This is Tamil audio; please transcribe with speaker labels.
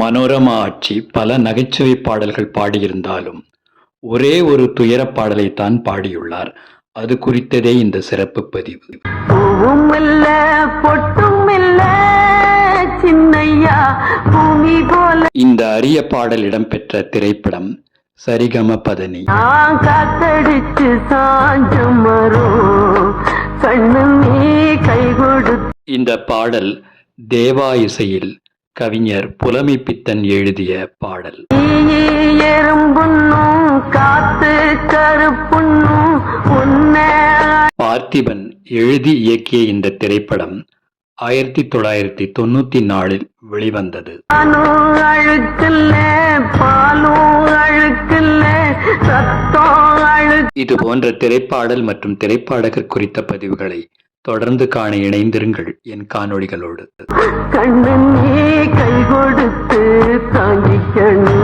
Speaker 1: மனோரமா ஆட்சி பல நகைச்சுவை பாடல்கள் பாடியிருந்தாலும் ஒரே ஒரு துயரப் பாடலைத்தான் பாடியுள்ளார். அது குறித்ததே இந்த சிறப்பு பதிவு. இந்த அரிய பாடல் இடம்பெற்ற திரைப்படம் சரிகம பதனி. இந்த பாடல் தேவா இசையில் கவிஞர் புலமைப்பித்தன் எழுதிய பாடல். பார்த்திபன் எழுதி இயக்கிய இந்த திரைப்படம் 1994 வெளிவந்தது. இது போன்ற திரைப்பாடல் மற்றும் திரைப்பாடகர் குறித்த பதிவுகளை தொடர்ந்து காண இணைந்திருங்கள் என் காணொளிகளோடு.
Speaker 2: கண்ணனே கை கொடுத்து தாங்கிக்கணும்.